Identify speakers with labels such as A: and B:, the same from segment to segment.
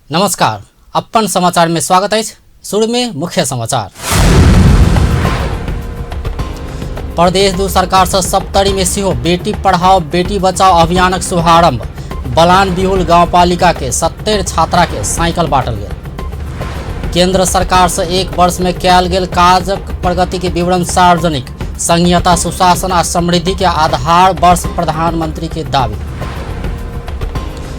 A: नमस्कार, अपन समाचार में स्वागत है। शुरू में मुख्य समाचार। प्रदेश दू सरकार से सप्तरी में सिहो बेटी पढ़ाओ बेटी बचाओ अभियानक शुभारंभ। बलान बिहुल गांवपालिका के 70 छात्रा के साइकिल बांटल गेल। केंद्र सरकार से एक वर्ष में कयल गेल काजक प्रगति के विवरण सार्वजनिक। संघीयता, सुशासन आ समृद्धि के आधार वर्ष प्रधानमंत्री के दावी।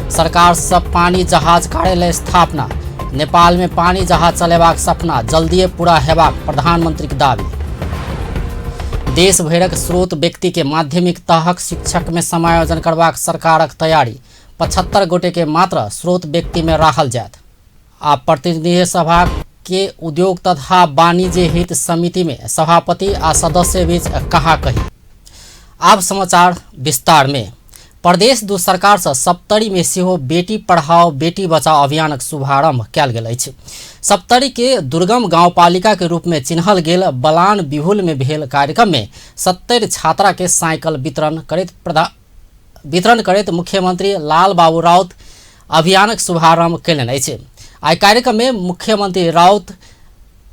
A: सरकार से पानी जहाज कार्यालय स्थापना। नेपाल में पानी जहाज चलेबाक सपना जल्दिए पूरा हेबाक प्रधानमंत्री के दावी। देश भरक स्रोत व्यक्ति के माध्यमिक तहक शिक्षक में समायोजन करबाक सरकारक तैयारी। 75 गोटे के मात्र स्रोत व्यक्ति में राखल जायत। आ प्रतिनिधि सभा के उद्योग तथा वाणिज्य हित समिति में सभापति आ सदस्य बीच कहा-कही। अब समाचार विस्तार में। प्रदेश दू सरकार से सप्तरी में सिहो बेटी पढ़ाओ बेटी बचाओ अभियानक शुभारंभ कयल गेल अछि। सप्तरी के दुर्गम गांवपालिका के रूप में चिन्हल गेल बलान बिहुल में भेल कार्यक्रम में 70 छात्रा के साइकिल वितरण करैत मुख्यमंत्री लाल बाबू राउत अभियानक शुभारंभ कयलनि अछि। आइ कार्यक्रम में मुख्यमंत्री राउत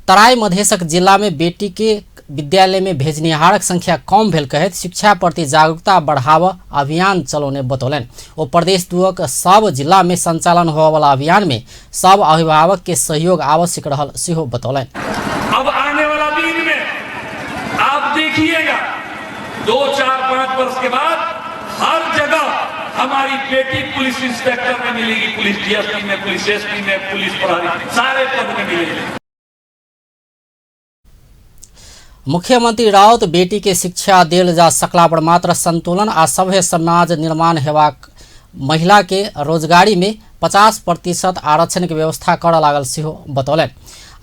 A: तराई मधेशक जिला में बेटी के विद्यालय में भेजनिहारक संख्या कम भेल कहैत शिक्षा प्रति जागरूकता बढ़ावा अभियान चलौने बतौलनि। ओ प्रदेश दुअक सब जिला में संचालन होने वाला अभियान में सब अभिभावक के सहयोग आवश्यक रहल सेहो बतौलनि।
B: अब आने वाला दिन में आप देखिएगा 2, 4, 5 वर्ष के बाद हर जगह हमारी बेटी पुलिस इंस्पेक्टर में मिलेगी, पुलिस डीएसपी में, पुलिस एसपी में, पुलिस प्रहरी, सारे पद में मिलेगी।
A: मुख्यमंत्री राउत बेटी के शिक्षा देल जा सकला पर मात्र संतुलन आ सभ्य समाज निर्माण हेबाक महिला के रोजगारी में 50% आरक्षण के व्यवस्था कर लागल सेहो बतौलनि।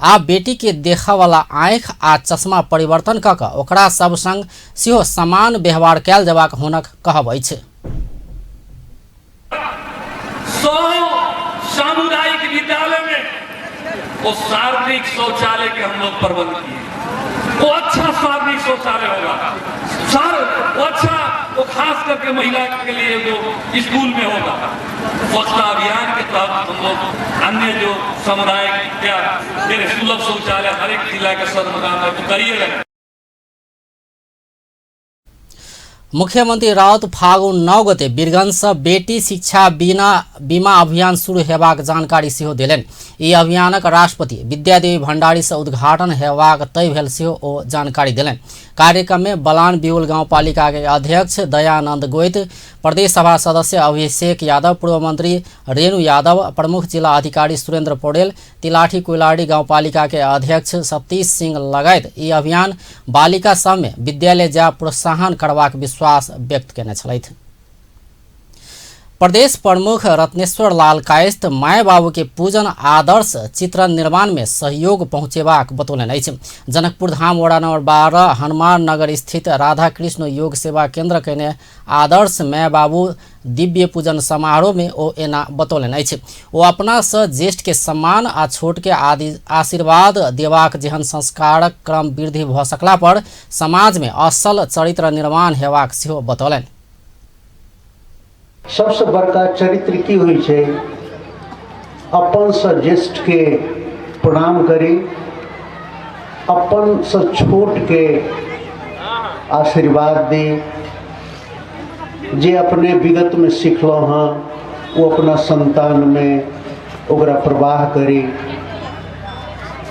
A: आ बेटी के देखा वाला आँख आ चश्मा परिवर्तन क के ओकरा सब संग सेहो समान व्यवहार कयल जबाक हुनक कहब अछि।
B: 100 सामुदायिक विद्यालय में वो सार्वजनिक शौचालय के हम लोग प्रबंध किए। वो अच्छा सार्वजनिक शौचालय होगा, वो अच्छा, वो खास करके महिला के लिए जो स्कूल में होगा। स्वच्छता अभियान के तहत हम लोग अन्य जो समुदाय क्या मेरे सुलभ शौचालय हर एक जिला के सदमुकाम में तो करिएगा।
A: मुख्यमंत्री राउत फागुन 9 गते वीरगंज से बेटी शिक्षा बीमा अभियान शुरू हेबाक जानकारी सेहो देलनि। ई अभियानक राष्ट्रपति विद्यादेवी भंडारी से उद्घाटन हेबाक तय भेल सेहो ओ जानकारी देलनि। कार्यक्रम में बलान बिहुल गांवपालिका के अध्यक्ष दयानंद गोइत, प्रदेश सभा सदस्य अभिषेक यादव, पूर्व मंत्री रेणु यादव, प्रमुख जिला अधिकारी सुरेंद्र पौडेल, तिलाठी कोइलाड़ी गांवपालिका के अध्यक्ष सतीश सिंह लगायत ई अभियान बालिका सब में विद्यालय जा प्रोत्साहन करबाक विश्वास व्यक्त केने छलथि। प्रदेश प्रमुख रत्नेश्वर लाल कायस्थ माय बाबू के पूजन आदर्श चित्रण निर्माण में सहयोग पहुंचेबाक बतौलनि अछि। जनकपुर धाम वड़ा नंबर 12 हनुमान नगर स्थित राधा कृष्ण योग सेवा केंद्र के आदर्श माय बाबू दिव्य पूजन समारोह में ओ एना बतौलनि अछि। ओ अपना से ज्येष्ठ के सम्मान आ छोट के आशीर्वाद देबाक जेहन संस्कारक क्रम वृद्धि भ सकला पर समाज में असल चरित्र निर्माण हेबाक सेहो बतौलनि।
C: सबसे बड़का चरित्र की हुई है अपन से ज्येष्ठ के प्रणाम करी, अपन से छोट के आशीर्वाद दी। जे अपने विगत में सीखलो हाँ वो अपना संतान में ओकरा प्रवाह करी।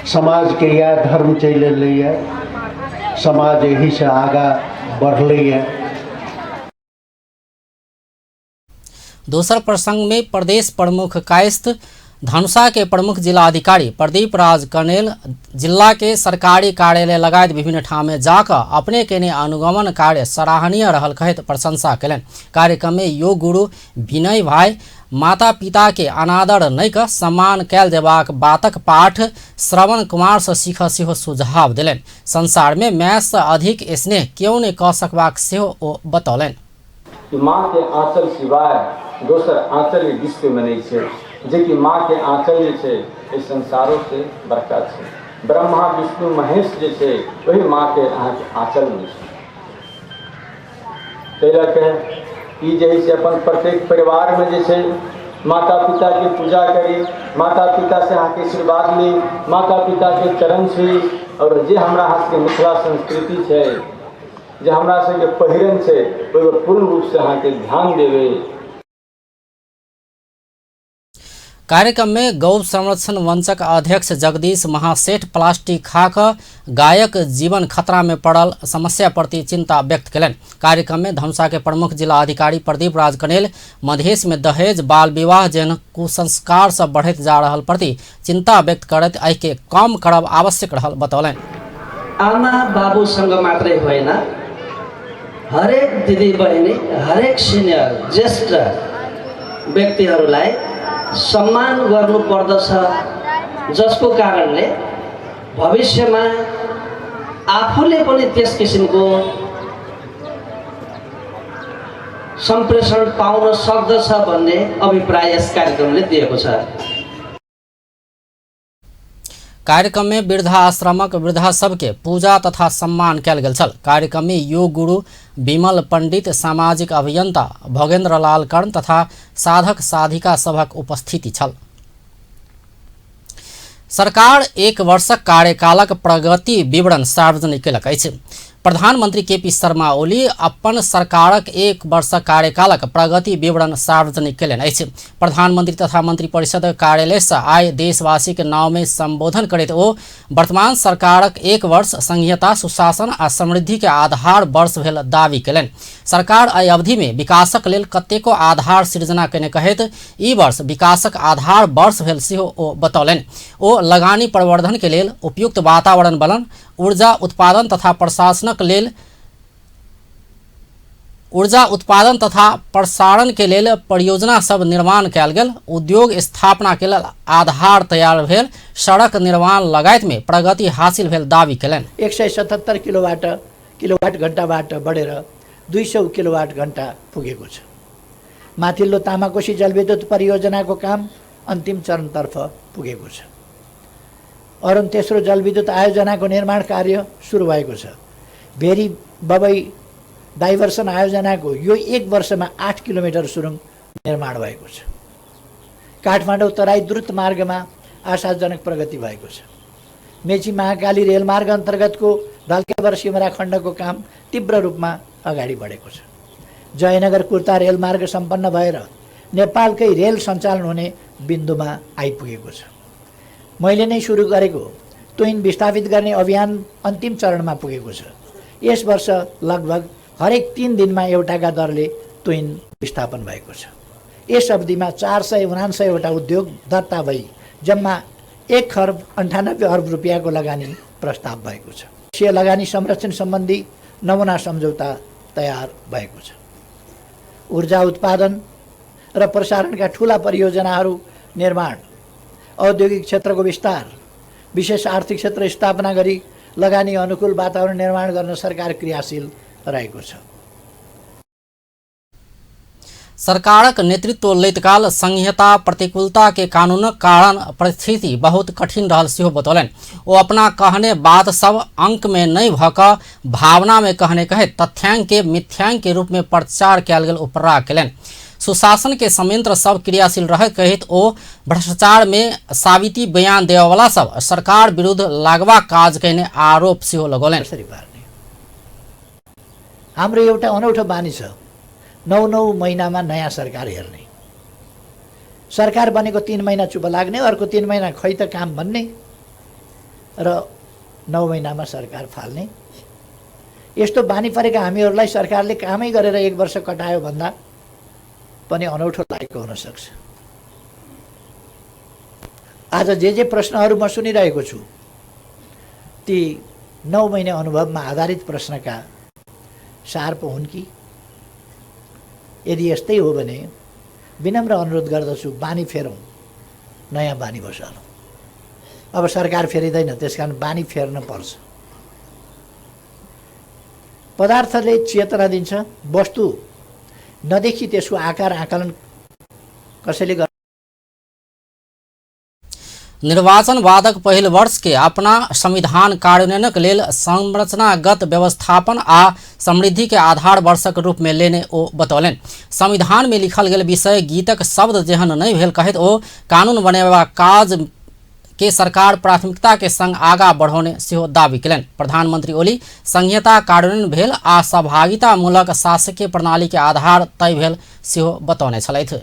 C: समाज के यह धर्म चल रही है, समाज यही से आगा बढ़ रही है।
A: दूसर प्रसंग में प्रदेश प्रमुख कायस्थ धनुषा के प्रमुख जिला अधिकारी प्रदीप राज कनेल जिला के सरकारी कार्यालय लगायत विभिन्न ठाम में जाकर अपने केने अनुगमन कार्य सराहनीय रहल कहत प्रशंसा कयलनि। कार्यक्रम में योग गुरु विनय भाई माता पिता के अनादर नहीं कर सम्मान कयल देबाक बातक पाठ श्रवण कुमार से सीख सेहो सुझाव दिलनि। संसार में माय से अधिक स्नेह क्यों नहीं कह सकबाक सेहो ओ बतौलनि।
D: माँ के आंचल सिवाय दोसर आंचल विश्व में नहीं है, जेकि माँ के आंचल जे इस संसारों से बड़का है। ब्रह्मा विष्णु महेश जे वही माँ के आंचल में तैलक ई जे अपन प्रत्येक परिवार में जे माता पिता की पूजा करी, माता पिता से अहाँ के आशीर्वाद ली, माता पिता के चरण छुई। और जे हमरा हाथ के मिथिला संस्कृति है, जे हमरा सबके पहिरन है, ओहि पर पूर्ण रूप से अहाँ के ध्यान देवे।
A: कार्यक्रम में गौ संरक्षण मंचक अध्यक्ष जगदीश महासेठ प्लास्टिक खाक गायक जीवन खतरा में पड़ल समस्या प्रति चिंता व्यक्त कयलनि। कार्यक्रम में धनुषा के प्रमुख जिला अधिकारी प्रदीप राज कनेल मधेश में दहेज बाल विवाह जैन कुसंस्कार सब बढ़त जा रहल प्रति चिंता व्यक्त करैत एहि के कम करब आवश्यक रहल बतौलनि।
E: आमा बाबुसँग मात्रै होइन, हरेक दिदी बहिनी, हरेक सिनियर ज्येष्ठ व्यक्तिहरूलाई सम्मान गर्नुपर्दछ, जसको कारणले भविष्यमा आफूले पनि त्यस किसिमको सम्प्रेषण पाउन सक्दछ भन्ने अभिप्राय यस कार्यक्रमले दिएको छ।
A: कार्यक्रम में वृद्धाश्रमक वृद्धा सबके पूजा तथा सम्मान कयल गेल छल। कार्यक्रम में योग गुरु विमल पंडित, सामाजिक अभियंता भोगेंद्र लाल कर्ण तथा साधक साधिका सभक उपस्थिति छल। सरकार एक वर्षक कार्यकालक प्रगति विवरण सार्वजनिक कयलक अछि। प्रधानमंत्री केपी शर्मा ओली अपन सरकारक एक वर्ष कार्यकालक प्रगति विवरण सार्वजनिक कयलनि अछि। प्रधानमंत्री तथा मंत्री परिषद कार्यालय से आय देशवासी के नाम में संबोधन करैत ओ वर्तमान सरकारक एक वर्ष संघीयता, सुशासन आ समृद्धि के आधार वर्ष भेल दावी कयलनि। सरकार एहि अवधि में विकासक लेल कतेको आधार सृजना कयने कहैत ई वर्ष विकासक आधार वर्ष भेल सेहो ओ बतौलनि। ओ लगानी प्रवर्धन के लेल उपयुक्त वातावरण बनल, ऊर्जा उत्पादन तथा प्रसारण के लेल परियोजना सब निर्माण कयल गेल, उद्योग स्थापना के लेल आधार तैयार भेल, सड़क निर्माण लगायत में प्रगति हासिल भेल दावी कयलनि।
F: 177 किलोवाट घण्टाबाट बढेर 200 किलोवाट घण्टा पुगेको छ। माथिल्लो तामाकोशी जलविद्युत परियोजनाको काम अन्तिम चरणतर्फ पुगेको छ। अरुण तेस्रो जलविद्युत आयोजनाको निर्माण कार्य सुरु भएको छ। भेरी बबई डाइभर्सन आयोजनाको यो एक वर्षमा 8 किलोमिटर सुरुङ निर्माण भएको छ। काठमाडौँ तराई द्रुत मार्गमा आशाजनक प्रगति भएको छ। मेची महाकाली रेलमार्ग अन्तर्गतको धल्केबर सिमरा खण्डको काम तीव्र रूपमा अगाडि बढेको छ। जयनगर कुर्ता रेलमार्ग सम्पन्न भएर नेपालकै रेल सञ्चालन हुने बिन्दुमा आइपुगेको छ। मैले नै सुरु गरेको तुइन विस्थापित गर्ने अभियान अन्तिम चरणमा पुगेको छ। यस वर्ष लगभग हरेक 3 दिनमा एउटाका दरले तुइन विस्थापन भएको छ। यस अवधिमा 479 वटा उद्योग दर्ता भई जम्मा 1 खर्ब 98 अर्ब रुपियाँको लगानी प्रस्ताव भएको छ। देशीय लगानी संरक्षण सम्बन्धी नमुना सम्झौता तयार भएको छ। ऊर्जा उत्पादन र प्रसारणका ठूला परियोजनाहरू निर्माण, औद्योगिक क्षेत्रको विस्तार, विशेष आर्थिक क्षेत्र स्थापना गरी लगानी अनुकूल वातावरण निर्माण गर्न सरकार क्रियाशील रहेको छ।
A: सरकारक नेतृत्व लैत काल संहिता प्रतिकूलता के कानूनक कारण परिस्थिति बहुत कठिन रहल सेहो बतौलनि। ओ अपना कहने बात सब अंक में नहीं भक भावना में कहने कहे तथ्यांक के मिथ्यांक के रूप में प्रचार कयल गेल उपराग कयलनि। सुशासन के संयंत्र सब क्रियाशील रहे कहित ओ भ्रष्टाचार में साबिती बयान देवाला सब सरकार विरुद्ध लागवा काज कहने आरोप सेहो लगौलनि।
F: हाम्रो एउटा अनौठो बानी छ 9 महिनामा नयाँ सरकार हेर्ने। सरकार बनेको 3 महिना चुप लाग्ने, अर्को 3 महिना खै त काम भन्ने र 9 महिनामा सरकार फाल्ने। यस्तो बानी परेका हामीहरूलाई सरकारले कामै गरेर 1 वर्ष कटायो भन्दा पनि अनौठो लागेको हुन सक्छ। आज जे प्रश्नहरू म सुनिरहेको छु ती 9 महिने अनुभवमा आधारित प्रश्नका सार पो हुन् कि? यदि यस्तै हो भने विनम्र अनुरोध गर्दछु बानी फेरौँ, नयाँ बानी बसालौँ। अब सरकार फेरिँदैन, त्यसकारण बानी फेर्न पर्छ। पदार्थले चेतना दिन्छ, वस्तु नदेखि त्यसको आकार आकलन कसैले
A: निर्वाचन बादक पहिल वर्ष के अपना संविधान कार्यान्वयनक लेल संरचनागत व्यवस्थापन आ समृद्धि के आधार वर्षक रूप में लेने ओ बतौलनि। संविधान में लिखल गेल विषय गीतक शब्द जेहन नहीं भेल कहैत ओ कानून बनेबा काज के सरकार प्राथमिकता के संग आगा बढ़ौने सेहो दावी कयलनि। प्रधानमंत्री ओली संहिता कार्यान्वयन भेल आ सहभागितामूलक शासकीय प्रणाली के आधार तय भेल सेहो बतौने छलथि।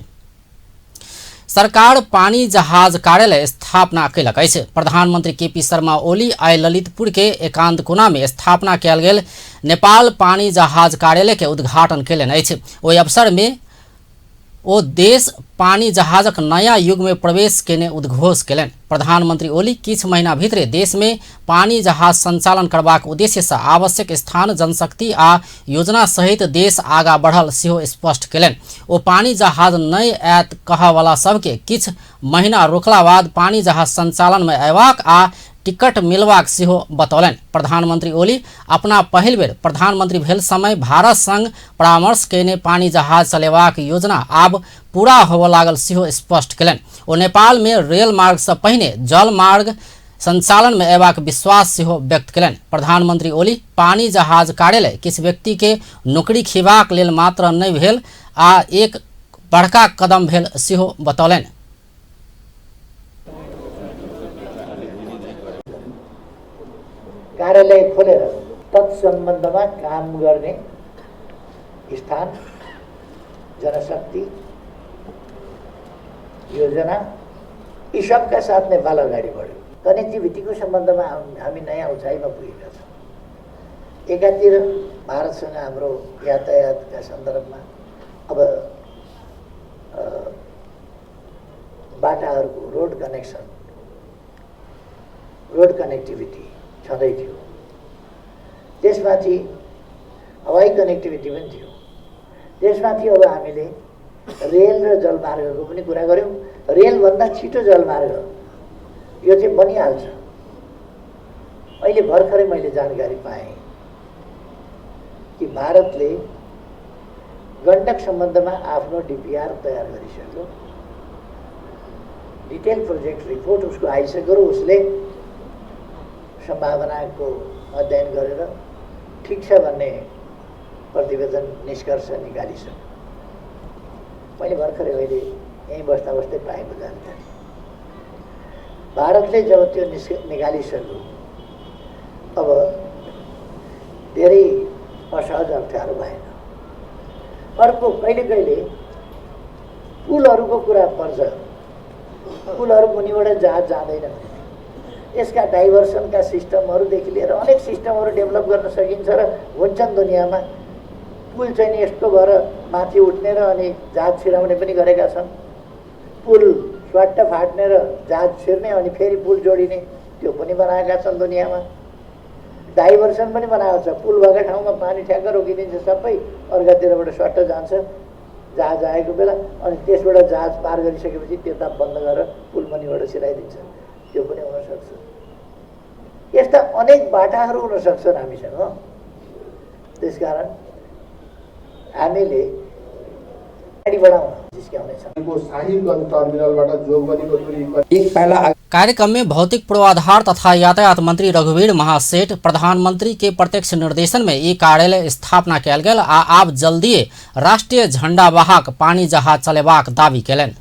A: सरकार पानी जहाज कार्यालय स्थापना कयलक अछि। प्रधानमंत्री केपी शर्मा ओली आइ ललितपुर के एकांत कोना में स्थापना कयल गेल नेपाल पानी जहाज कार्यालय के उद्घाटन कयलनि अछि। ओहि अवसर में ओ देश पानी जहाजक नया युग में प्रवेश केने उद्घोष कयलनि। प्रधानमंत्री ओली किछ महीना भीतरे देश में पानी जहाज संचालन करबाक उद्देश्य से आवश्यक स्थान जनशक्ति आ योजना सहित देश आगा बढ़ल सेहो स्पष्ट कयलनि। ओ पानी जहाज नहीं आयत कहवाला सबके किछ महीना रोकला बाद पानी जहाज संचालन में अयबाक आ टिकट मिलबाक सेहो बतौलनि। प्रधानमंत्री ओली अपना पहिल बेर प्रधानमंत्री भेल समय भारत संग परामर्श केने पानी जहाज चलेबाक योजना आब पूरा होबय लागल सेहो स्पष्ट कयलनि। ओ नेपाल में रेल मार्ग से पहिने जल मार्ग संचालन में अयबाक विश्वास सेहो व्यक्त कयलनि। प्रधानमंत्री ओली पानी जहाज कार्यालय किछु व्यक्ति के नौकरी खिबाक लेल मात्र नहि भेल आ एक बड़का कदम भेल सेहो बतौलनि।
F: कार्यालय खोलेर तत्सम्बन्धमा काम गर्ने स्थान जनशक्ति योजना यी सबका साथ नेपाल अगाडि बढ्यो। कनेक्टिभिटीको सम्बन्धमा हामी नयाँ उचाइमा पुगेका छौँ। एकातिर भारतसँग हाम्रो यातायातका सन्दर्भमा अब बाटाहरूको रोड कनेक्टिभिटी छँदै थियो। त्यसमाथि हवाई कनेक्टिभिटी पनि थियो। त्यसमाथि अब हामीले रेल र जलमार्गको पनि कुरा गऱ्यौँ। रेलभन्दा छिटो जलमार्ग यो चाहिँ बनिहाल्छ। अहिले भर्खरै मैले जानकारी पाएँ कि भारतले गण्डक सम्बन्धमा आफ्नो डिपिआर तयार गरिसक्यो। डिटेल प्रोजेक्ट रिपोर्ट उसको आइसक्यो र उसले सम्भावनाको अध्ययन गरेर ठिक छ भन्ने प्रतिवेदन निष्कर्ष निकालिसक्यो। मैले भर्खरै अहिले यहीँ बस्दा बस्दै पाएको जानकारी। भारतले जब त्यो निकालिसक्यो अब धेरै असहज अप्ठ्यारो भएन। अर्को कहिले कहिले पुलहरूको कुरा पर्छ। पुलहरू मुनिबाट जहाज जाँदैन। यसका डाइभर्सनका सिस्टमहरूदेखि लिएर अनेक सिस्टमहरू डेभलप गर्न सकिन्छ र हुन्छन् दुनियाँमा। पुल चाहिँ नि यस्तो भएर माथि उठ्ने र अनि जहाज छिराउने पनि गरेका छन्। पुल स्वाट्ट फाट्ने र जहाज छिर्ने अनि फेरि पुल जोडिने त्यो पनि बनाएका छन् दुनियाँमा। डाइभर्सन पनि बनाएको छ। पुल भएका ठाउँमा पानी ठ्याक्क रोकिदिन्छ, सबै अर्कातिरबाट स्वाट्ट जान्छ जहाज आएको बेला, अनि त्यसबाट जहाज पार गरिसकेपछि त्यता बन्द गरेर पुल मुनिबाट छिराइदिन्छ। त्यो पनि हुनसक्छ। यस्ता अनेक बाटाहरू हुन सक्छन् हामीसँग। त्यसकारण हामीले अगाडि बढाउन जिस्क्याउनेछौँ।
A: कार्यक्रम में भौतिक पूर्वाधार तथा यातायात मंत्री रघुवीर महासेठ प्रधानमंत्री के प्रत्यक्ष निर्देशन में ये कार्यालय स्थापना कयल गेल आ आब जल्दीए राष्ट्रीय झंडा वाहक पानी जहाज चलेबाक दावी कयलनि।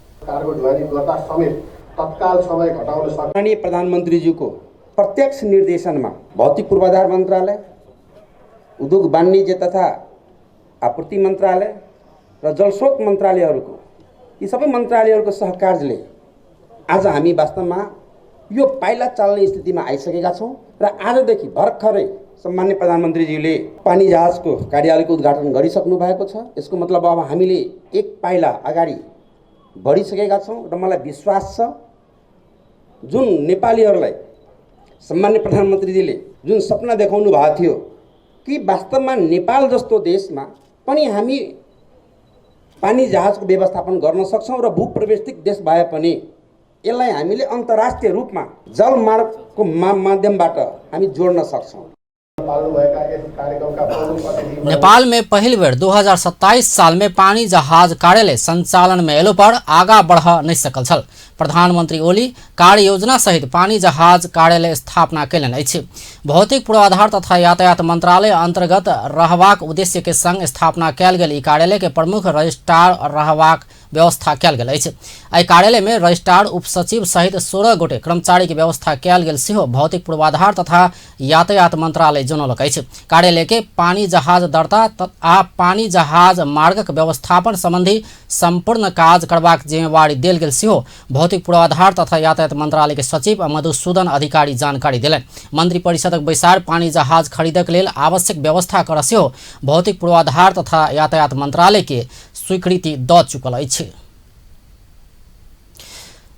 G: तत्काल समय घटाउन सक्ने प्रधानमन्त्रीज्यूको प्रत्यक्ष निर्देशनमा भौतिक पूर्वाधार मन्त्रालय, उद्योग वाणिज्य तथा आपूर्ति मन्त्रालय र जलस्रोत मन्त्रालयहरूको यी सबै मन्त्रालयहरूको सहकार्यले आज हामी वास्तवमा यो पाइला चाल्ने स्थितिमा आइसकेका छौँ र आजदेखि भर्खरै सम्मान्य प्रधानमन्त्रीज्यूले पानी जहाजको कार्यालयको उद्घाटन गरिसक्नु भएको छ। यसको मतलब अब हामीले एक पाइला अगाडि बढिसकेका छौँ र मलाई विश्वास छ जुन नेपालीहरूलाई सम्मान्य प्रधानमन्त्रीजीले जुन सपना देखाउनु भएको थियो कि वास्तवमा नेपाल जस्तो देशमा पनि हामी पानी जहाजको व्यवस्थापन गर्न सक्छौँ र भूप्रवेशिक देश भए पनि यसलाई हामीले अन्तर्राष्ट्रिय रूपमा जलमार्गको माध्यमबाट हामी जोड्न सक्छौँ।
H: थाल्नुभएका यस कार्यक्रमका प्रमुख अतिथि
A: नेपाल में पहली बेर 2027 साल में पानी जहाज कार्यालय संचालन में एलो पर आगा बढ़ नहीं सकल छल। प्रधानमंत्री ओली कार्य योजना सहित पानी जहाज कार्यालय स्थापना कैलनि अछि। भौतिक पूर्वाधार तथा यातायात मंत्रालय अंतर्गत रहबाक उद्देश्य के संग स्थापना कैल गेल ई कार्यालय के प्रमुख रजिस्ट्रार रहबाक व्यवस्था कैल गेल अछि। एहि कार्यालय में रजिस्ट्रार उपसचिव सहित 16 गोटे कर्मचारी के व्यवस्था कैल गेल सेहो भौतिक पूर्वाधार तथा यातायात मंत्रालय जनौलक अछि। कार्यालय के पानी जहाज दर्ता आ पानी जहाज मार्गक व्यवस्थापन संबंधी संपूर्ण काज करबाक जिम्मेवारी देल गेल सेहो भौतिक पूर्वाधार तथा यातायात मंत्रालय के सचिव मधुसूदन अधिकारी जानकारी देलनि। मंत्री परिषदक बैसार पानी जहाज खरीदक लेल आवश्यक व्यवस्था कर सेहो भौतिक पूर्वाधार तथा यातायात मंत्रालय के स्वीकृति द चुकल अछि।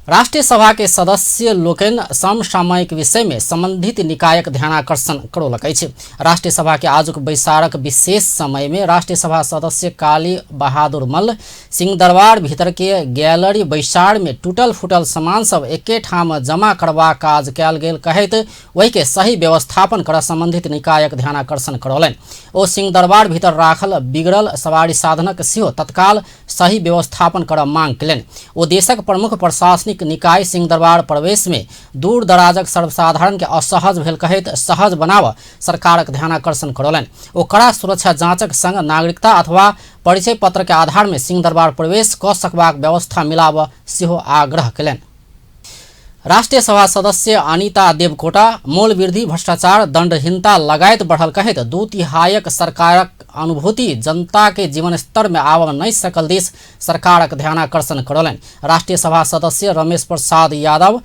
A: राष्ट्रीय सभा के सदस्य लोकन समसामयिक विषय में संबंधित निकायक ध्यानाकर्षण करौलक अछि। राष्ट्रीय सभा के आजुक बैसारक विशेष समय में राष्ट्रीय सभा सदस्य काली बहादुर मल्ल सिंहदरबार भीतर के गैलरी बैसार में टूटल फूटल सामान सब एके ठाम जमा करबा काज कैल गेल कहैत वही के सही व्यवस्थापन कर संबंधित निकायक ध्यानाकर्षण करौलनि। ओ सिंहदरबार भीतर राखल बिगड़ल सवारी साधनक सेहो तत्काल सही व्यवस्थापन कर मांग कयलनि। ओ देशक प्रमुख प्रशासनिक निकाय सिंहदरबार प्रवेश में दूर दराजक सर्वसाधारण के असहज भेल कहैत सहज बनाव सरकारक ध्यानाकर्षण करौलनि। ओ कड़ा सुरक्षा जांचक संग नागरिकता अथवा परिचय पत्र के आधार में सिंहदरबार प्रवेश क सकबाक व्यवस्था मिलाव सेहो आग्रह कयलनि। राष्ट्रीय सभा सदस्य अनिता देवकोटा मूल वृद्धि भ्रष्टाचार दंडहीनता लगायत बढ़ल कहैत 2/3 सरकारक अनुभूति जनता के जीवन स्तर में आव नहीं सकल देश सरकारक ध्यानाकर्षण करौलनि। राष्ट्रीय सभा सदस्य रमेश प्रसाद यादव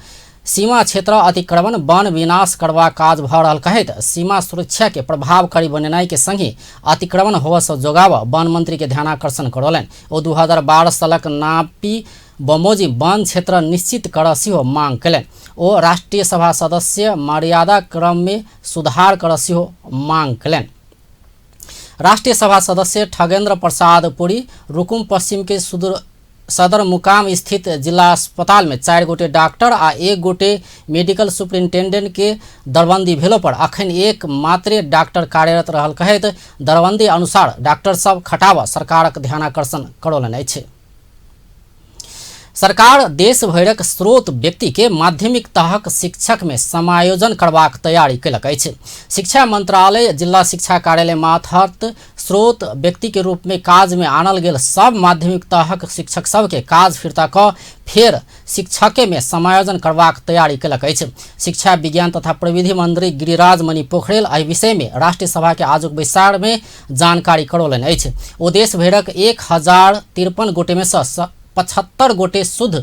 A: सीमा क्षेत्र अतिक्रमण वन विनाश करवा काज भ रहल कहैत सीमा सुरक्षा के प्रभावकारी बनेनाई के संगे अतिक्रमण होव से जोगाव वन मंत्री के ध्यानाकर्षण करौलनि। ओ 2012 सालक नापी बमोजी वन क्षेत्र निश्चित कर सेहो मांग कयलनि। ओ राष्ट्रीय सभा सदस्य मर्यादा क्रम में सुधार कर सेहो मांग कयलनि। राष्ट्रीय सभा सदस्य ठगेंद्र प्रसाद पुरी रुकुम पश्चिम के सदर मुकाम स्थित जिला अस्पताल में 4 गोटे डॉक्टर आ 1 गोटे मेडिकल सुपरिंटेंडेंट के दरबंदी भेलो पर अखन एक मात्रे डॉक्टर कार्यरत रहल कहैत दरबंदी अनुसार डॉक्टर सब खटाव सरकारक ध्यानाकर्षण करौलनि अछि। सरकार देश भरक स्रोत व्यक्ति के माध्यमिक तहक शिक्षक में समायोजन करबाक तैयारी कयलक अछि। शिक्षा मंत्रालय जिला शिक्षा कार्यालय मार्फत स्रोत व्यक्ति के रूप में काज में आनल गेल सब माध्यमिक तहक शिक्षक सब के काज फिरता क फेर शिक्षके में समायोजन करबाक तैयारी कयलक अछि। शिक्षा विज्ञान तथा प्रविधि मंत्री गिरिराज मणि पोखरेल एहि विषय में राष्ट्रीय सभा के आजुक बैसार में जानकारी करौलनि अछि। ओ देश भरक 1053 गोटे में से 75 गोटे शुद्ध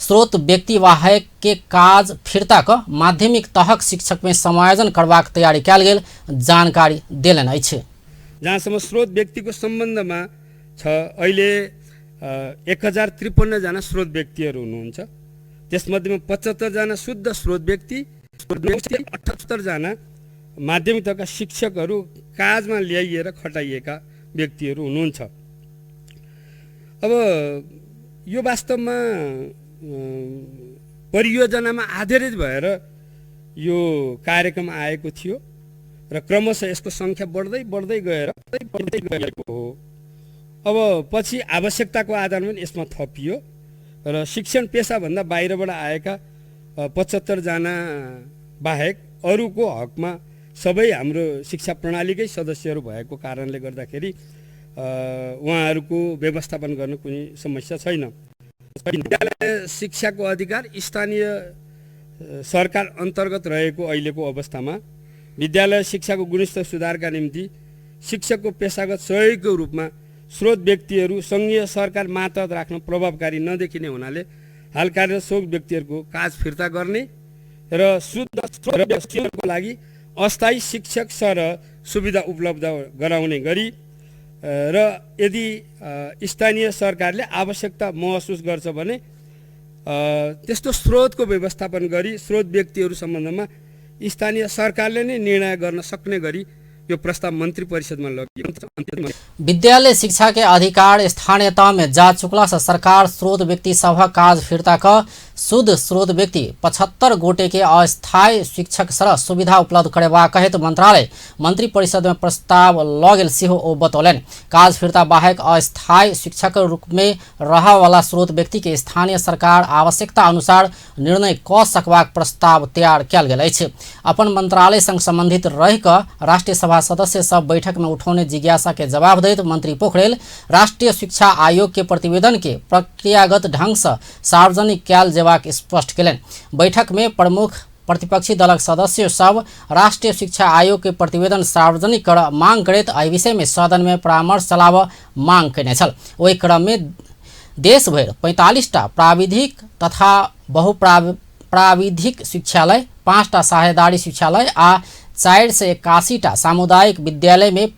A: स्रोत व्यक्ति वाहक के काज फिरता क माध्यमिक तहक शिक्षक में समायोजन करबाक तैयारी कैल गेल जानकारी देलनि अछि।
I: जहाँसम्म स्रोत व्यक्तिको सम्बन्धमा छ अहिले 1053 जना स्रोत व्यक्तिहरू हुनुहुन्छ। त्यसमध्येमा 75 जना शुद्ध स्रोत व्यक्ति 78 जना माध्यमिक तहका शिक्षकहरू काजमा ल्याइएर खटाइएका व्यक्तिहरू हुनुहुन्छ। अब यो वास्तवमा परियोजनामा आधारित भएर यो कार्यक्रम आएको थियो र क्रमशः यसको संख्या बढ्दै गएको हो। अब पछि आवश्यकताको आधारमा यसमा थपियो र शिक्षण पेशाभन्दा बाहिरबाट आएका 75 जना बाहेक अरूको हकमा सबै हाम्रो शिक्षा प्रणालीकै सदस्यहरू भएको कारणले गर्दाखेरि उहाँहरूको व्यवस्थापन गर्न कुनै समस्या छैन। विद्यालय शिक्षाको अधिकार स्थानीय सरकार अन्तर्गत रहेको अहिलेको अवस्थामा विद्यालय शिक्षाको गुणस्तर सुधारका निम्ति शिक्षकको पेशागत सहयोगको रूपमा स्रोत व्यक्तिहरू सङ्घीय सरकार मातहत राख्न प्रभावकारी नदेखिने हुनाले हाल कार्यरत स्रोत व्यक्तिहरूको काज फिर्ता गर्ने र शुद्ध स्रोतको लागि अस्थायी शिक्षक सर सुविधा उपलब्ध गराउने गरी र यदि स्थानीय सरकारले आवश्यकता महसुस गर्छ भने त्यस्तो स्रोतको व्यवस्थापन गरी स्रोत व्यक्तिहरू सम्बन्धमा स्थानीय सरकारले नै निर्णय गर्न सक्ने गरी यो प्रस्ताव मंत्री परिषद में लगियो।
A: विद्यालय शिक्षा के अधिकार स्थानीयता में जा चुकला से सरकार स्रोत व्यक्ति सभा काज फिरता क शुद्ध स्रोत व्यक्ति 75 गोटे के अस्थायी शिक्षक सर सुविधा उपलब्ध करेबा कहित मंत्रालय मंत्री परिषद में प्रस्ताव ल गेल सेहो ओ बतौलन। काज फिर्ता बाहेक अस्थायी शिक्षक रूप में रह वाला स्रोत व्यक्ति के स्थानीय सरकार आवश्यकता अनुसार निर्णय क सकबाक प्रस्ताव तैयार कयल गेल अछि। अपन मंत्रालय संग संबंधित रहि क राष्ट्रीय सभा सदस्य सब बैठक में उठौने जिज्ञासा के जवाब दैत मंत्री पोखरेल राष्ट्रीय शिक्षा आयोग के प्रतिवेदन के प्रक्रियागत ढंग से सार्वजनिक कयल जेबाक स्पष्ट केलनि। बैठक में प्रमुख प्रतिपक्षी दलक सदस्य सब राष्ट्रीय शिक्षा आयोग के प्रतिवेदन सार्वजनिक कर मांग करैत एहि विषय में सदन में परामर्श चलाब मांग कयने छल। ओहि क्रम में देश भरि 45टा प्राविधिक तथा बहुप्राविधिक शिक्षालय, 5टा साझेदारी शिक्षालय आ 481टा सामुदायिक विद्यालय में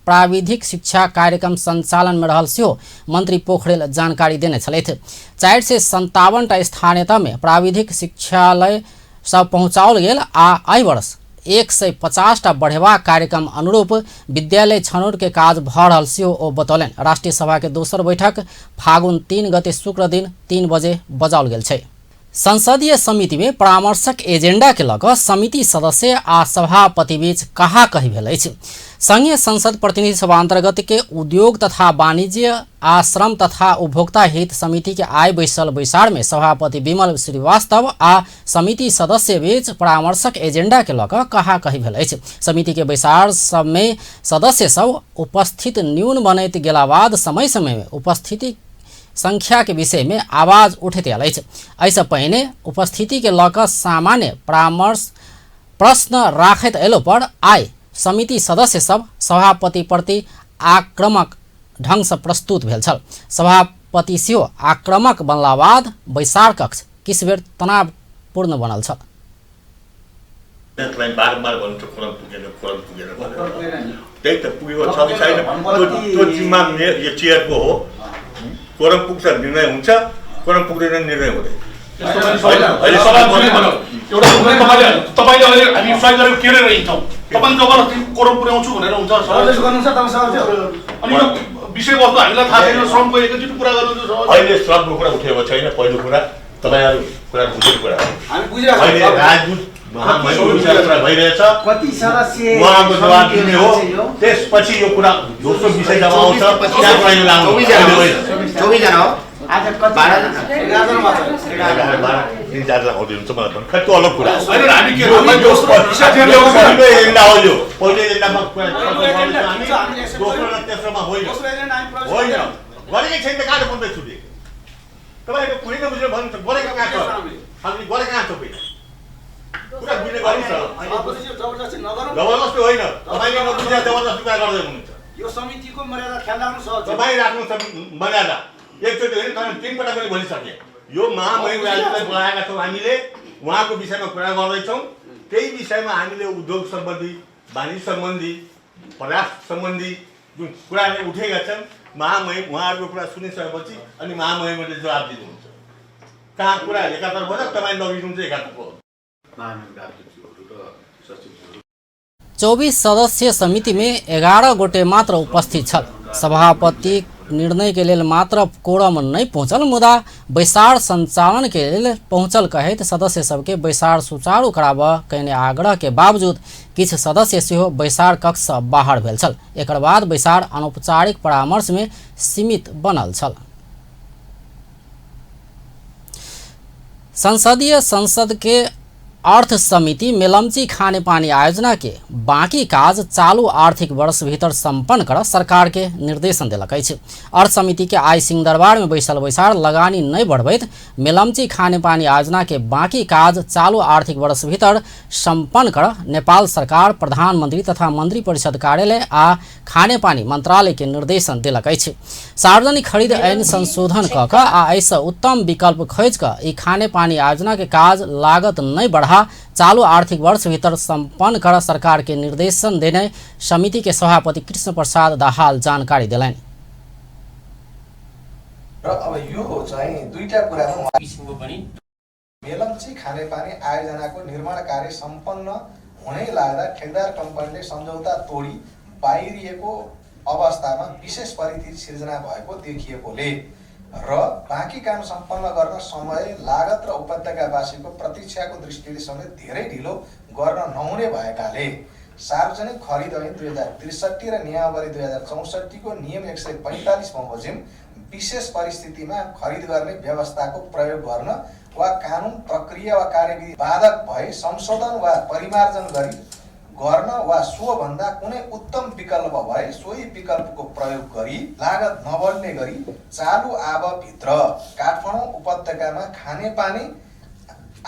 A: प्राविधिक शिक्षा कार्यक्रम संचालन में रहल सेहो मंत्री पोखरेल जानकारी देने छलथि। 457टा स्थानीयता में प्राविधिक शिक्षालय सब पहुँचाओल गेल आ एहि वर्ष 150टा बढ़ेबा कार्यक्रम अनुरूप विद्यालय छनौट के काज भ रहल सेहो ओ बतौलन। राष्ट्रीय सभा के दोसर बैठक फागुन 3 गते शुक्र दिन 3 बजे बजाओल गेल छै। संसदीय समिति में परामर्शक एजेंडा के लग समिति सदस्य आ सभापति बीच कहा कही भेल अछि। संघीय संसद प्रतिनिधि सभा अंतर्गत के उद्योग तथा वाणिज्य आ श्रम तथा उपभोक्ता हित समिति के आय बैसल बैसार में सभापति विमल श्रीवास्तव आ समिति सदस्य बीच परामर्शक एजेंडा के लग कहा कही भेल अछि। समिति के बैसार सब में सदस्य सब उपस्थित न्यून बनैत गेला बाद समय समय में उपस्थिति संख्या के विषय में आवाज उठैत आयल अछि। एहिसँ पहिने उपस्थिति के लऽ कऽ सामान्य परामर्श प्रश्न राखैत अयलो पर आइ समिति सदस्य सब सभापति प्रति आक्रामक ढंग से प्रस्तुत भेल छल। सभापति सेहो आक्रामक बनला बाद बैसार कक्ष किछु बेर तनावपूर्ण बनल छल।
J: बारम्बार भन्छु खोरम पुगेन त्यही त पुगेको छ कि छैन त्यो जिम्मा यो चेयरको हो। कोरम पुग्छ निर्णय हुन्छ, कोरम पुग्दैन निर्णय हुँदैन।
H: तपाईले अहिले हामी सहयोग गरेको के रहेछौँ तपाईँ जबरजस्ती कोरम पुर्याउँछु भनेर हुन्छ अनि यो विषयवस्तु हामीलाई थाहा छैन। श्रमको एकैचोटि कुरा गर्नु
J: अहिले श्रमको कुरा उठेको छैन। पहिलो कुरा तपाईँहरू कुरा बुझेको कुरा
H: हामी बुझिरहेको
J: अहिले राजदूत महामहिमको विषयमा कुरा भइरहेछ,
C: कति सदस्य
J: उहाँको जवाब दिने हो। त्यसपछि यो कुरा दोस्रो विषय जब आउँछ त्यहाँ पहिलो लानु
E: 24 जना हो। आज कति
J: 11 आउँदै हुन्छ मलाई पनि खै त्यो अलग कुरा
H: होइन। हामी के
J: पहिलो एजेन्डा हो यो। पहिलो एजेन्डामा दोस्रो र तेस्रोमा होइन गरेकै छैन त कहाँ बन्दै छुटे तपाईँको कुनै नबुझेर भन्नुहुन्छ गरेको कहाँ छ हामीले गरेको कहाँ छ पहिला कुरा बुझ्ने गर्नुहोस् न। जबरजस्ती होइन, तपाईँले नबुझेर जबरजस्ती कुरा गर्दै हुनुहुन्छ।
H: यो समितिको मर्यादा ख्याल राख्नु सहज
J: तपाईँ राख्नु मर्यादा एकचोटि होइन तर 3 पटक पनि भनिसके। यो महामहिम राजदूतलाई बोलाएका छौँ हामीले, उहाँको विषयमा कुरा गर्दैछौँ। त्यही विषयमा हामीले उद्योग सम्बन्धी, वाणिज्य सम्बन्धी, परामर्श सम्बन्धी जुन कुराहरू उठेका छन् महामहिम उहाँहरूको कुरा सुनिसकेपछि अनि महामहिमले जवाब दिनुहुन्छ। कहाँ कुरा एकातर्फ हो तपाईँ नबिर्नुहुन्छ एकातर्फ हो।
A: 24 सदस्यीय समिति में 11 गोटे मात्र उपस्थित छल। सभापति निर्णय के लेल मात्र कोरम नहीं पहुँचल, मुदा बैसार संचालन के लेल पहुँचल कहैत सदस्य सबके बैसार सुचारू कराब कहने आग्रह के बावजूद किछु सदस्य सेहो बैसार कक्ष से बाहर भेल छल। एकर बाद बैसार अनौपचारिक परामर्श में सीमित बनल छल। संसद के अर्थ समिति मेलम्ची खानेपानी आयोजना के बाँकी काज चालू आर्थिक वर्ष भीतर संपन्न कर सरकार के निर्देशन दिलक अछि। अर्थ समिति के आइ सिंहदरबार में बैसल बैसार लगानी नहीं बढ़बैत मेलम्ची खानेपानी आयोजना के बाँकी काज चालू आर्थिक वर्ष भीतर संपन्न कर नेपाल सरकार प्रधानमंत्री तथा मंत्री परिषद कार्यालय आ खानेपानी मंत्रालय के निर्देशन दिलक अछि। सार्वजनिक खरीद ऐन संशोधन क क आ ऐसा उत्तम विकल्प खोज क ई खानेपानी आयोजना के काज लागत नहीं बढ़ा चालू आर्थिक वर्ष भीतर संपन्न कर सरकार के निर्देशन देने समिति के सभापति कृष्ण प्रसाद दाहाल जानकारी दिलाइन।
H: र अब यो चाहिँ दुईटा कुरामा किसिमको पनि मेलम्ची खानेपानी आयोजनाको निर्माण कार्य सम्पन्न हुनै लाग्दा ठेकदार कम्पनीले सम्झौता तोडी बाहिरिएको अवस्थामा विशेष परिस्थिति सिर्जना भएको देखिएकोले
K: र बाँकी काम सम्पन्न गर्न समय, लागत र उपत्यकावासीको प्रतीक्षाको दृष्टिले समेत धेरै ढिलो गर्न नहुने भएकाले सार्वजनिक खरिद ऐन 2063 र नियमावली 2064 को नियम 145 बमोजिम विशेष परिस्थितिमा खरिद गर्ने व्यवस्थाको प्रयोग गर्न वा कानुन प्रक्रिया वा कार्यविधि बाधक भए संशोधन वा परिमार्जन गर्न वा सोभन्दा कुनै उत्तम विकल्प भए सोही विकल्पको प्रयोग गरी लागत नबढ्ने गरी चालु आबभित्र काठमाडौँ उपत्यकामा खानेपानी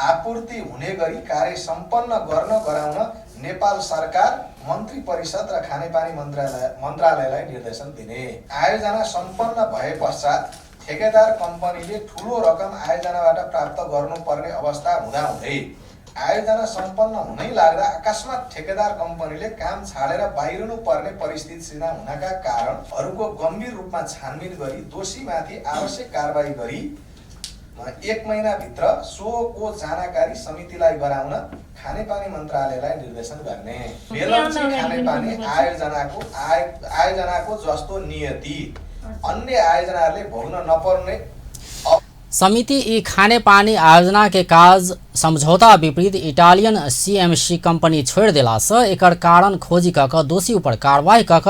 K: आपूर्ति हुने गरी कार्य सम्पन्न गराउन नेपाल सरकार मन्त्री परिषद र खानेपानी मन्त्रालयलाई निर्देशन दिने। आयोजना सम्पन्न भए पश्चात ठेकेदार कम्पनीले ठूलो रकम आयोजनाबाट प्राप्त गर्नुपर्ने अवस्था हुँदाहुँदै आयोजना सम्पन्न हुनै लाग्दा अकस्मात ठेकेदार कम्पनीले काम छाडेर बाहिरिनु पर्ने परिस्थिति सिर्जना हुनका कारणहरूको गम्भीर रूपमा छानबिन गरी दोषीमाथि आवश्यक कारबाही गरी 1 महिनाभित्र सोको जानकारी समितिलाई गराउन खानेपानी मन्त्रालयलाई निर्देशन गर्ने। मेलम्ची खानेपानी आयोजनाको जस्तो नियति अन्य आयोजनाहरूले भोग्न नपर्ने
A: समिति ई खाने पानी आयोजना के काज समझौता विपरीत इटालियन सीएमसी कंपनी छोड़ दिला से एकर कारण खोजी कऽ दोषी ऊपर कार्रवाई कऽ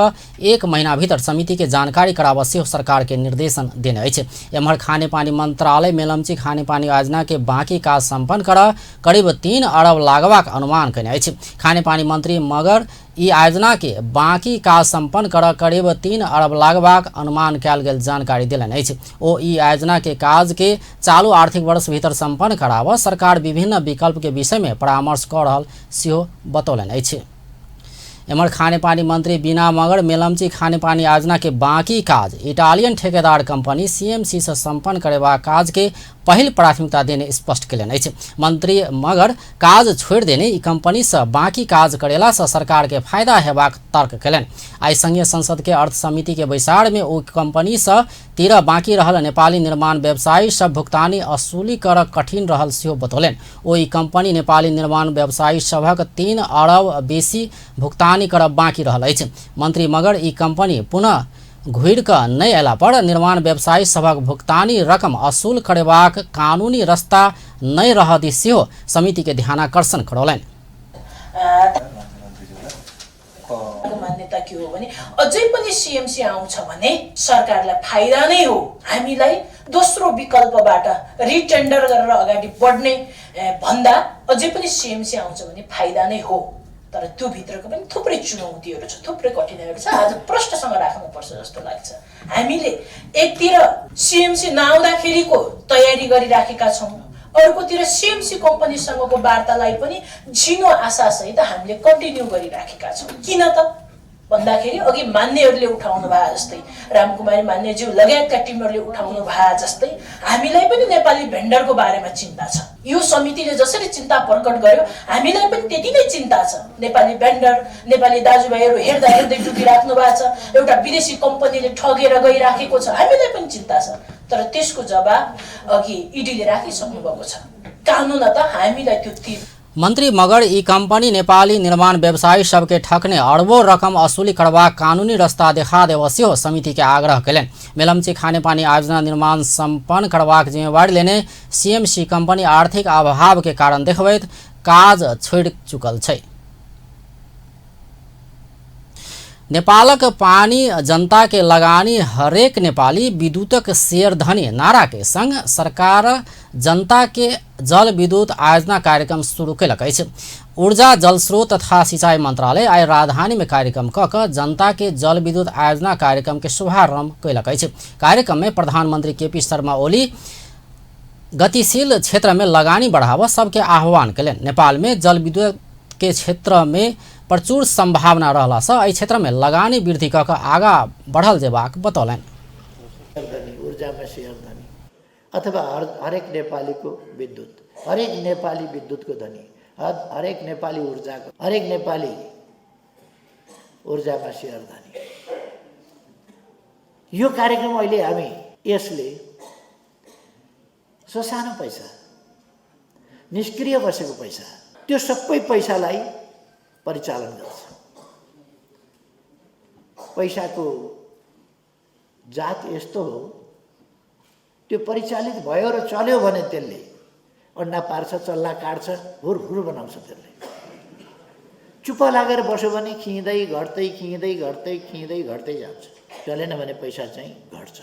A: 1 महीना भीतर समिति के जानकारी कराबऽ सेहो सरकार के निर्देशन देने अछि। एम्हर खाने पानी मंत्रालय मेलम्ची खाने पानी योजना के बाकी काज संपन्न कर करीब 3 अरब लागबाक अनुमान कयने अछि। खाने पानी मंत्री मगर ई योजना के बाकी काज संपन्न कर करीब 3 अरब लागबाक अनुमान कयल गेल जानकारी देलनि अछि। ओ ई योजना के काज के चालू आर्थिक वर्ष भीतर संपन्न कराबऽ सरकार विभिन्न विकल्प के विषय में परामर्श कऽ रहल सेहो बतौलनि अछि। एम्हर खानेपानी मंत्री बीना मगर मेलम्ची खानेपानी योजना के बाकी काज इटालियन ठेकेदार कंपनी सीएमसी से संपन्न करेबाक काज के पहिल प्राथमिकता देने स्पष्ट कयलनि अछि। मंत्री मगर काज छोड़ देने ई कंपनी से बाकी काज करेला से सरकार के फायदा हेबाक तर्क कयलनि। आई संघीय संसद के अर्थ समिति के बैसार में ओ कंपनी से 13 बाकी रहल नेपाली निर्माण व्यवसायी सब भुगतानी असुली कर कठिन रहल सेहो बतौलनि। ओ ई कंपनी नेपाली निर्माण व्यवसायी सभक 3 अरब बेसी भुगतानी करब बाकी रहल अछि। मंत्री मगर ई कंपनी पुनः घुरि कऽ नहि अयला पर निर्माण व्यवसायी सभक भुगतानी रकम असूल करेबाक कानूनी रस्ता नहि रहऽ दी सेहो समिति के ध्यानाकर्षण करौलनि।
L: मान्यता के हो भने अझै पनि सीएमसी आउँछ भने सरकारलाई फाइदा नै हो। हामीलाई दोस्रो विकल्पबाट रिटेन्डर गरेर अगाडि बढ्ने भन्दा अझै पनि सीएमसी आउँछ भने फाइदा नै हो। तर त्यो भित्रको पनि थुप्रै चुनौतीहरू छ, थुप्रै कठिनाइहरू छ। आज प्रश्नसँग राख्नुपर्छ जस्तो लाग्छ। हामीले एकतिर सीएमसी नआउँदाखेरिको तयारी गरिराखेका छौँ, अर्कोतिर सीएमसी कम्पनीसँगको वार्तालाई पनि झिनो आशासहित हामीले कन्टिन्यू गरिराखेका छौँ। किन त भन्दाखेरि अघि मान्यहरूले उठाउनु भए जस्तै, रामकुमारी मान्यज्यू लगायतका टिमहरूले उठाउनु भए जस्तै हामीलाई पनि नेपाली भेन्डरको बारेमा चिन्ता छ। यो समितिले जसरी चिन्ता प्रकट गर्यो हामीलाई पनि त्यति नै चिन्ता छ। नेपाली भेन्डर, नेपाली दाजुभाइहरू हेर्दा हेर्दै डुबिराख्नु भएको छ। एउटा विदेशी कम्पनीले ठगेर गइराखेको छ, हामीलाई पनि चिन्ता छ। तर त्यसको जवाब अघि ईडीले राखिसक्नु भएको छ। कानुन त हामीलाई त्यो
A: मंत्री मगर ई कंपनी नेपाली निर्माण व्यवसायी सबके ठकने अरबों रकम असुली करबाक कानूनी रास्ता देखा देव सेहो समिति के आग्रह कयलनि। मेलम्ची खानेपानी योजना निर्माण संपन्न करबाक जिम्मेवारी लेने सीएमसी कंपनी आर्थिक अभाव के कारण देखबैत काज छोड़ि चुकल छै। नेपालक पानी जनता के लगानी हरेक नेपाली विद्युतक शेयर धनी नारा के संग सरकार जनता के जल विद्युत योजना कार्यक्रम शुरू कयलक अछि। ऊर्जा जल स्रोत तथा सिंचाई मंत्रालय आई राजधानी में कार्यक्रम कऽ जनता के जल विद्युत योजना कार्यक्रम के शुभारंभ कयलक अछि। कार्यक्रम में प्रधानमंत्री केपी शर्मा ओली गतिशील क्षेत्र में लगानी बढ़ावा सबके आह्वान कयलनि। नेपाल में जल विद्युत के क्षेत्र में प्रचुर संभावना रहला से एहि क्षेत्र में लगानी वृद्धि कऽ आगा बढ़ल जेबाक बतौलनि।
F: ऊर्जा में शेयर धनी अथवा हरेक नेपाली को विद्युत, हरेक नेपाली विद्युत को धनी, हरेक नेपाली ऊर्जा को, हरेक नेपाली ऊर्जा में शेयर धनी। यो कार्यक्रम अहिले हामी यसले ससानो पैसा, निष्क्रिय बसेको पैसा, त्यो सबै पैसालाई परिचालन गर्छ। पैसाको जात यस्तो हो त्यो परिचालित भयो र चल्यो भने त्यसले अन्डा पार्छ, चल्ला काट्छ, हुर बनाउँछ। त्यसले चुप्प लागेर बस्यो भने खिँदै घट्दै जान्छ। चलेन भने पैसा चाहिँ घट्छ।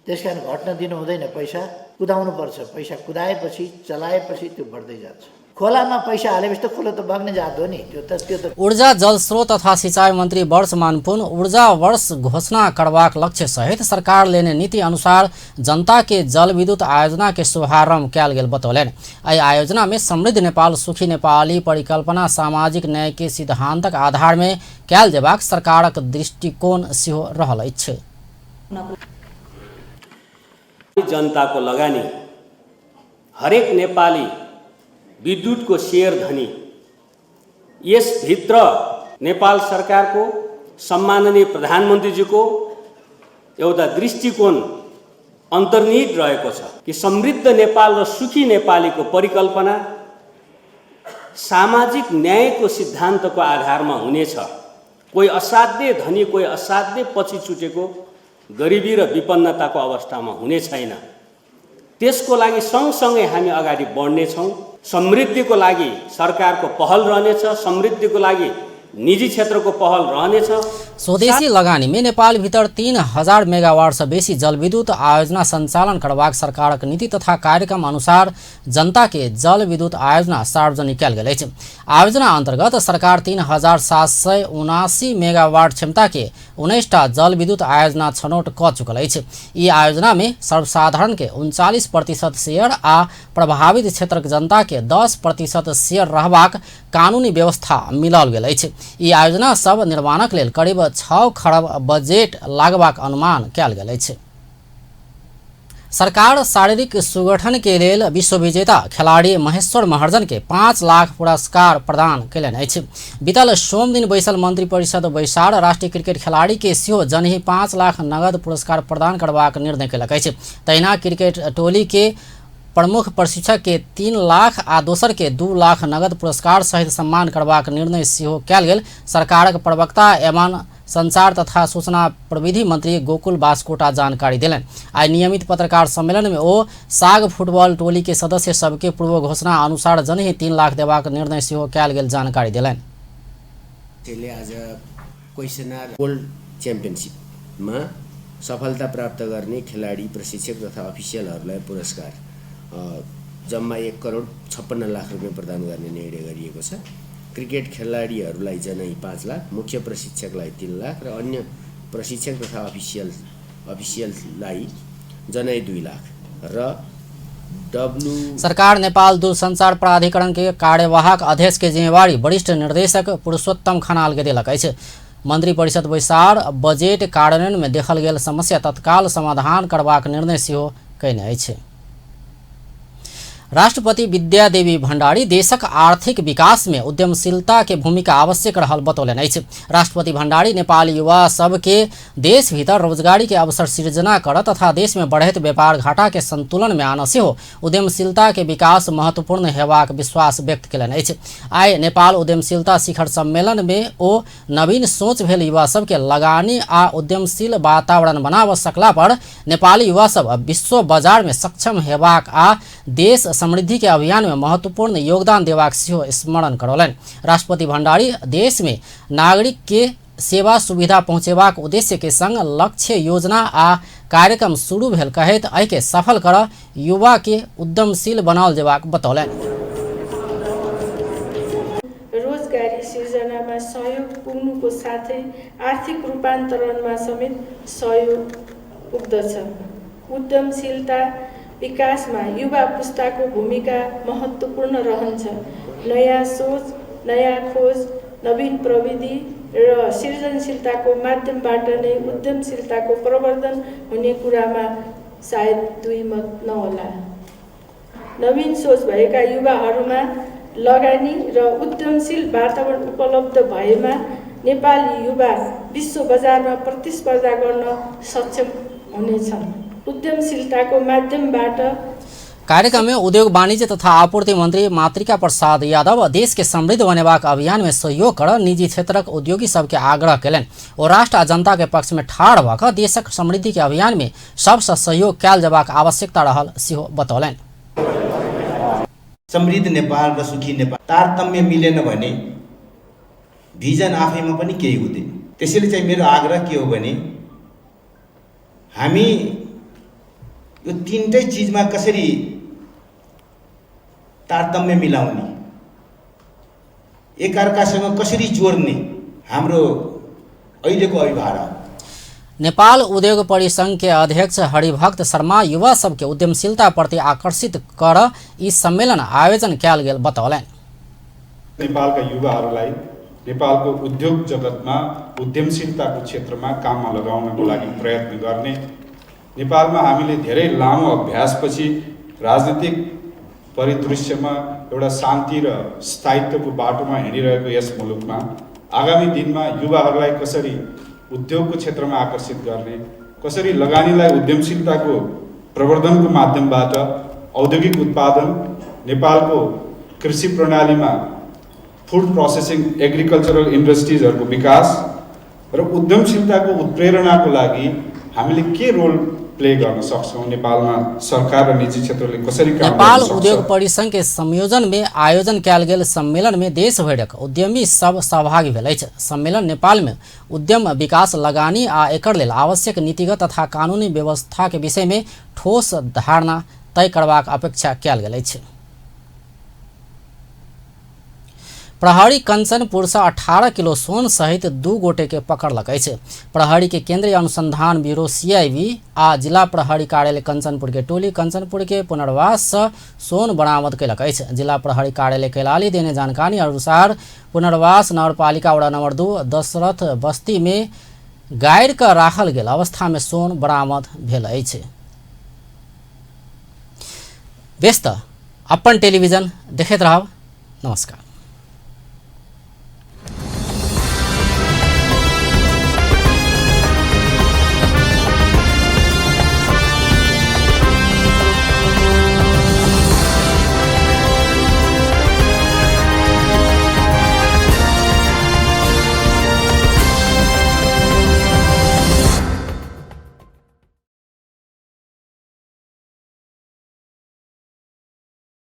F: त्यसकारण घट्न दिनु हुँदैन, पैसा कुदाउनु पर्छ। पैसा कुदाएपछि चलाएपछि त्यो बढ्दै जान्छ। खोलामा पैसा हालेपछि त खोला त बग्ने जाँदो नि। त्यो त
A: ऊर्जा जल स्रोत तथा सिंचाई मंत्री वर्षमान पुन ऊर्जा वर्ष घोषणा करबाक लक्ष्य सहित सरकार लेने नीति अनुसार जनता के जल विद्युत आयोजना के शुभारंभ कैल गेल बतौलन। एहि आयोजना में समृद्ध नेपाल सुखी नेपाली परिकल्पना सामाजिक न्याय के सिद्धांतक आधार में कैल जेबाक सरकारक दृष्टिकोण सेहो रहल अछि।
M: जनता को लगानी हरेक नेपाली विद्युत को शेयर धनी यस भित्र नेपाल सरकार को सम्माननीय प्रधानमंत्री जी को एउटा दृष्टिकोण अंतर्निहित रहेको छ कि समृद्ध नेपाल र सुखी नेपाली को परिकल्पना सामाजिक न्याय को सिद्धांत को आधार में हुनेछ। कोई असाध्य धनी, कोई असाध्य पछि छुटेको गरिबी र विपन्नता को अवस्था में हुने छैन। त्यसको लागि सँगसँगै हामी अगाडि बढ्ने छौं। समृद्धिको लागि सरकारको पहल रहनेछ, समृद्धिको लागि निजी क्षेत्रको पहल रहनेछ।
A: स्वदेशी लगानी में नेपाल भीतर 3000 मेगावाट से बेसी जल विद्युत आयोजना संचालन करबाक सरकारक नीति तथा कार्यक्रम अनुसार जनता के जल विद्युत आयोजना सार्वजनिक कयल गेल अछि। आयोजना अंतर्गत सरकार 3779 मेगावाट क्षमता के 19टा जल विद्युत आयोजना छनौट क चुकल अछि। ई आयोजना में सर्वसाधारण के 39% शेयर आ प्रभावित क्षेत्रक जनता के 10% शेयर रहबाक कानूनी व्यवस्था मिलाओल गेल अछि। ई आयोजना सब निर्माणक लेल करीब 6 खरब बजेट लागबाक अनुमान कयल गेल अछि। सरकार शारीरिक सुगठन के लेल विश्व विजेता खिलाड़ी महेश्वर महर्जन के 5 लाख पुरस्कार प्रदान कयलनि अछि। बीतल सोम दिन बैसल मंत्री परिषद बैसार राष्ट्रीय क्रिकेट खिलाड़ी के सेहो जनहि 5 लाख नगद पुरस्कार प्रदान करबाक निर्णय कयलक अछि। तहिना क्रिकेट टोली के प्रमुख प्रशिक्षक के 3 लाख आ दोसर के 2 लाख नगद पुरस्कार सहित सम्मान करबाक निर्णय सेहो कयल गेल। सरकारक प्रवक्ता एवं संचार तथा सूचना प्रविधि मंत्री गोकुल बास्कोटा जानकारी दिलनि। आई नियमित पत्रकार सम्मेलन में ओ साग फुटबॉल टोली के सदस्य सबके पूर्व घोषणा अनुसार जनहि 3 लाख देबाक निर्णय सेहो कयल गेल जानकारी दिलनि।
N: आज क्वेसनर वर्ल्ड च्याम्पियनशिप में सफलता प्राप्त गर्ने खिलाडी प्रशिक्षक तथा अफिसियलहरूलाई पुरस्कार जम्मा 1,56,00,000 रुपैयाँ प्रदान गर्ने निर्णय गरिएको छ। क्रिकेट खेलाडीहरूलाई जनै 5 लाख, मुख्य प्रशिक्षकलाई 3 लाख र अन्य प्रशिक्षक तथा अफिसियललाई जनै 2 लाख र
A: सरकार नेपाल दूरसंचार प्राधिकरण के कार्यवाहक अध्यक्ष के जिम्मेवारी वरिष्ठ निर्देशक पुरुषोत्तम खनाल के देलक अछि। मंत्री परिषद बैसार बजेट कार्यान्वयन में देखल गेल समस्या तत्काल समाधान करबाक निर्णय सेहो कयने अछि। राष्ट्रपति विद्यादेवी भण्डारी देशक आर्थिक विकास में उद्यमशीलता के भूमिका आवश्यक रहल बतौलनि अछि। राष्ट्रपति भण्डारी नेपाली युवा सब के देश भीतर रोजगारी के अवसर सृजना कर तथा देश में बढ़ैत व्यापार घाटा के संतुलन में आन सेहो उद्यमशीलता के विकास महत्वपूर्ण हेबाक विश्वास व्यक्त कयलनि अछि। आइ नेपाल उद्यमशीलता शिखर सम्मेलन में ओ नवीन सोच भेल युवा सब के लगानी आ उद्यमशील वातावरण बनाब सकला पर नेपाली युवा सब विश्व बाजार में सक्षम हेबाक आ देश समृद्धि के अभियान में महत्वपूर्ण योगदान देबाक सेहो स्मरण करौलनि। राष्ट्रपति भण्डारी देश में नागरिक के सेवा सुविधा पहुँचेबाक उद्देश्य के संग लक्ष्य योजना आ कार्यक्रम शुरू भेल कहैत एहि के सफल कर युवा के उद्यमशील बनाओल जेबाक बतौलनि।
O: रोजगारी सृजनामा सहयोग पुग्नुको साथै आर्थिक रूपान्तरणमा समेत सहयोग पुग्दछ। उद्यमशीलता विकासमा युवा पुस्ताको भूमिका महत्त्वपूर्ण रहन्छ। नयाँ सोच, नयाँ खोज, नवीन प्रविधि र सृजनशीलताको माध्यमबाट नै उद्यमशीलताको प्रवर्धन हुने कुरामा सायद दुई मत नहोला। नवीन सोच भएका युवाहरूमा लगानी र उद्यमशील वातावरण उपलब्ध भएमा नेपाली युवा विश्व बजारमा प्रतिस्पर्धा गर्न सक्षम हुनेछन्। उद्यमशीलताको माध्यमबाट
A: कार्यक्रम में उद्योग वाणिज्य तथा आपूर्ति मंत्री मातृका प्रसाद यादव देश के समृद्ध बनेबाक अभियान में सहयोग कर निजी क्षेत्रक उद्योगी सबके आग्रह कयलनि और राष्ट्र आ जनता के पक्ष में ठाढ़ भऽ कऽ देशक समृद्धि के अभियान में सबसँ सहयोग कयल जेबाक आवश्यकता रहल सेहो बतौलनि।
P: समृद्ध नेपाल र सुखी नेपाल तारतम्य मिलेन भने भिजन आफैमा पनि केही हुँदैन। त्यसैले चाहिँ मेरो आग्रह के हो भने हामी यो तीनटै चीजमा कसरी तारतम्य मिलाउने, एकअर्कासँग कसरी जोड्ने हाम्रो अहिलेको अभिभावना।
A: नेपाल उद्योग परिसंघ के अध्यक्ष हरिभक्त शर्मा युवा सबके उद्यमशीलता प्रति आकर्षित कर यी सम्मेलन आयोजन कयल गेल बतौलनि।
Q: नेपालका युवाहरूलाई नेपालको उद्योग जगतमा उद्यमशीलताको क्षेत्रमा काममा लगाउनको लागि प्रयत्न गर्ने, नेपालमा हामीले धेरै लामो अभ्यासपछि राजनीतिक परिदृश्यमा एउटा शान्ति र स्थायित्वको बाटोमा हिँडिरहेको यस मुलुकमा आगामी दिनमा युवाहरूलाई कसरी उद्योगको क्षेत्रमा आकर्षित गर्ने, कसरी लगानीलाई उद्यमशीलताको प्रवर्धनको माध्यमबाट औद्योगिक उत्पादन, नेपालको कृषि प्रणालीमा फूड प्रोसेसिङ एग्रिकल्चरल इन्डस्ट्रिजहरूको विकास र उद्यमशीलताको उत्प्रेरणाको लागि हामीले के रोल प्ले गर्न सक्छौं, नेपालमा सरकार र निजी क्षेत्रले कसरी काम गर्न सक्छ।
A: नेपाल उद्योग परिसंघ के संयोजन में आयोजन कयल गेल सम्मेलन में देश भरिक उद्यमी सब सहभागी भेल अछि। सम्मेलन नेपाल में उद्यम विकास, लगानी आ एकर लेल आवश्यक नीतिगत तथा कानूनी व्यवस्था के विषय में ठोस धारणा तय करबाक अपेक्षा कयल गेल अछि। प्रहरी कंचनपुर से 18 किलो सोन सहित 2 गोटे के पकड़लक अछि। प्रहरी के केंद्रीय अनुसंधान ब्यूरो CIB आ जिला प्रहरी कार्यालय कंचनपुर के टोली कंचनपुर के पुनर्वास से सोन बरामद कयलक अछि। जिला प्रहरी कार्यालय कैलाली देने जानकारी अनुसार पुनर्वास नगरपालिका वडा नंबर 2 दशरथ बस्ती में गाड़ कर राखल गेल अवस्था में सोन बरामद भेल अछि। व्यस्त अपन टेलीविजन देखैत रहब। नमस्कार।